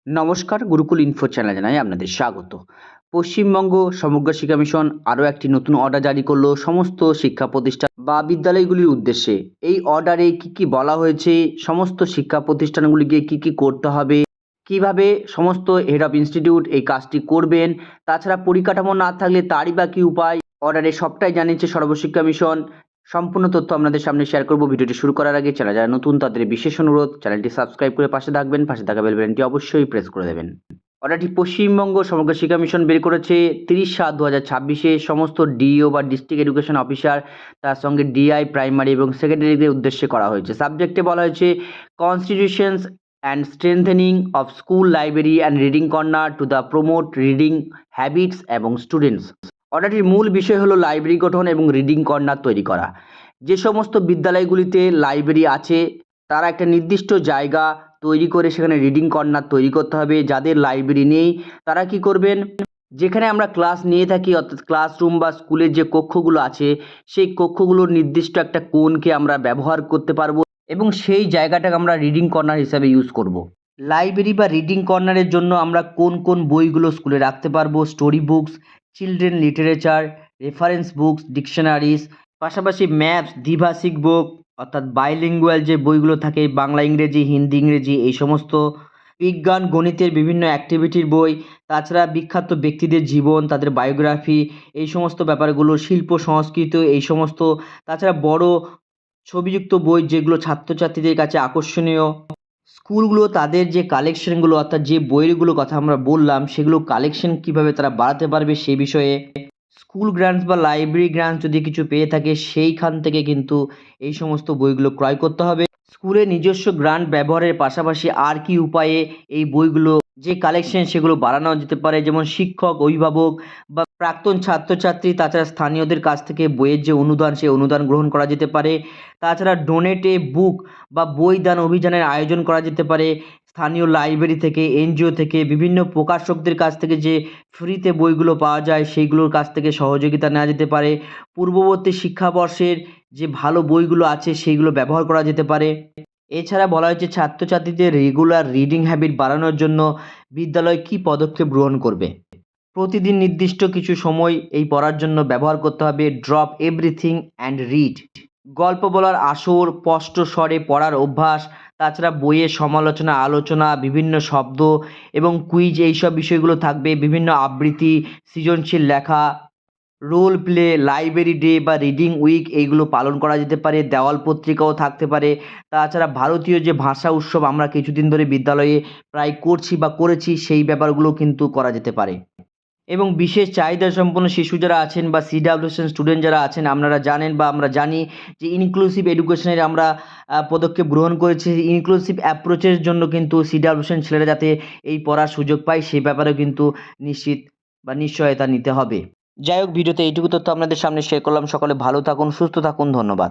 নমস্কার, গুরুকুল ইনফো চ্যানেলে জানাই আপনাদের স্বাগত। পশ্চিমবঙ্গ সমগ্র শিক্ষা মিশন আরও একটি নতুন অর্ডার জারি করলো সমস্ত শিক্ষা প্রতিষ্ঠান বা বিদ্যালয়গুলির উদ্দেশ্যে। এই অর্ডারে কি বলা হয়েছে, সমস্ত শিক্ষা প্রতিষ্ঠানগুলিকে কি করতে হবে, কিভাবে সমস্ত হেড অফ ইনস্টিটিউট এই কাজটি করবেন, তাছাড়া পরিকাঠামো না থাকলে তারই বা কী উপায়, অর্ডারে সবটাই জানিয়েছে সর্বশিক্ষা মিশন। সম্পূর্ণ তথ্য আপনাদের সামনে শেয়ার করব। ভিডিওটি শুরু করার আগে চ্যানেল যারা নতুন তাদের বিশেষ অনুরোধ, চ্যানেলটি সাবস্ক্রাইব করে পাশে থাকবেন, পাশে থাকা বেল বাটনটি অবশ্যই প্রেস করে দেবেন। অর্ডারটি পশ্চিমবঙ্গ সমগ্র শিক্ষা মিশন বের করেছে 30/7/2026-এ সমস্ত ডিইও বা ডিস্ট্রিক্ট এডুকেশন অফিসার, তার সঙ্গে ডিআই প্রাইমারি এবং সেকেন্ডারিদের উদ্দেশ্যে করা হয়েছে। সাবজেক্টে বলা হয়েছে constitutions and strengthening of school library and reading corner to the promote reading habits এবং স্টুডেন্টস। অর্ডারটির মূল বিষয় হলো লাইব্রেরি গঠন এবং রিডিং কর্নার তৈরি করা। যে সমস্ত বিদ্যালয়গুলিতে লাইব্রেরি আছে তারা একটা নির্দিষ্ট জায়গা তৈরি করে সেখানে রিডিং কর্নার তৈরি করতে হবে। যাদের লাইব্রেরি নেই তারা কি করবেন, যেখানে আমরা ক্লাস নিয়ে থাকি অর্থাৎ ক্লাসরুম বা স্কুলের যে কক্ষগুলো আছে সেই কক্ষগুলোর নির্দিষ্ট একটা কোণকে আমরা ব্যবহার করতে পারবো এবং সেই জায়গাটাকে আমরা রিডিং কর্নার হিসাবে ইউজ করব। লাইব্রেরি বা রিডিং কর্নারের জন্য আমরা কোন বইগুলো স্কুলে রাখতে পারবো: story books, children literature, reference books, dictionaries, পাশাপাশি ম্যাপস, দ্বিভাষিক বুক অর্থাৎ বাইলিঙ্গুয়াল যে বইগুলো থাকে বাংলা ইংরেজি হিন্দি ইংরেজি এই সমস্ত, বিজ্ঞান গণিতের বিভিন্ন অ্যাক্টিভিটির বই, তাছাড়া বিখ্যাত ব্যক্তিদের জীবন তাদের বায়োগ্রাফি এই সমস্ত ব্যাপারগুলো, শিল্প সংস্কৃত এই সমস্ত, তাছাড়া বড় ছবিযুক্ত বই যেগুলো ছাত্রছাত্রীদের কাছে আকর্ষণীয়। স্কুলগুলো তাদের যে কালেকশনগুলো অর্থাৎ যে বইগুলো কথা আমরা বললাম সেগুলো কালেকশন কিভাবে তারা বাড়াতে পারবে সে বিষয়ে স্কুল গ্রান্টস বা লাইব্রেরি গ্রান্টস যদি কিছু পেয়ে থাকে সেইখান থেকে কিন্তু এই সমস্ত বইগুলো ক্রয় করতে হবে। স্কুলে নিজস্ব গ্রান্ট ব্যবহারের পাশাপাশি আর কি উপায়ে এই বইগুলো যে কালেকশন সেগুলো বাড়ানো যেতে পারে, যেমন শিক্ষক, অভিভাবক বা প্রাক্তন ছাত্রছাত্রী, তাছাড়া স্থানীয়দের কাছ থেকে বইয়ের যে অনুদান সেই অনুদান গ্রহণ করা যেতে পারে। তাছাড়া ডোনেট এ বুক বা বই দান অভিযানের আয়োজন করা যেতে পারে। স্থানীয় লাইব্রেরি থেকে, এনজিও থেকে, বিভিন্ন প্রকাশকদের কাছ থেকে যে ফ্রিতে বইগুলো পাওয়া যায় সেইগুলোর কাছ থেকে সহযোগিতা নেওয়া যেতে পারে। পূর্ববর্তী শিক্ষাবর্ষের যে ভালো বইগুলো আছে সেইগুলো ব্যবহার করা যেতে পারে। এছাড়া বলা হয়েছে ছাত্রছাত্রীদের রেগুলার রিডিং হ্যাবিট বাড়ানোর জন্য বিদ্যালয় কী পদক্ষেপ গ্রহণ করবে। প্রতিদিন নির্দিষ্ট কিছু সময় এই পড়ার জন্য ব্যবহার করতে হবে। ড্রপ এভরিথিং অ্যান্ড রিড, গল্প বলার আসর, স্পষ্ট স্বরে পড়ার অভ্যাস, তাছাড়া বইয়ের সমালোচনা, আলোচনা, বিভিন্ন শব্দ এবং কুইজ এইসব বিষয়গুলো থাকবে। বিভিন্ন আবৃত্তি, সৃজনশীল লেখা, রোল প্লে, লাইব্রেরি ডে বা রিডিং উইক এইগুলো পালন করা যেতে পারে। দেওয়াল পত্রিকাও থাকতে পারে। তাছাড়া ভারতীয় যে ভাষা উৎসব আমরা কিছুদিন ধরে বিদ্যালয়ে প্রায় করছি বা করেছি সেই ব্যাপারগুলো কিন্তু করা যেতে পারে। এবং বিশেষ চাহিদা সম্পন্ন শিশু যারা আছেন বা সিডাব্লিউএস স্টুডেন্ট যারা আছেন আপনারা জানেন বা আমরা জানি যে ইনক্লুসিভ এডুকেশনের আমরা পদক্ষেপ গ্রহণ করেছি। ইনক্লুসিভ অ্যাপ্রোচের জন্য কিন্তু সিডাব্লিউএস ছেলেরা যাতে এই পড়ার সুযোগ পায় সেই ব্যাপারেও কিন্তু নিশ্চিত বা নিশ্চয়তা নিতে হবে। যাই হোক, ভিডিওতে এইটুকু তথ্য আপনাদের সামনে শেয়ার করলাম। সকলে ভালো থাকুন, সুস্থ থাকুন, ধন্যবাদ।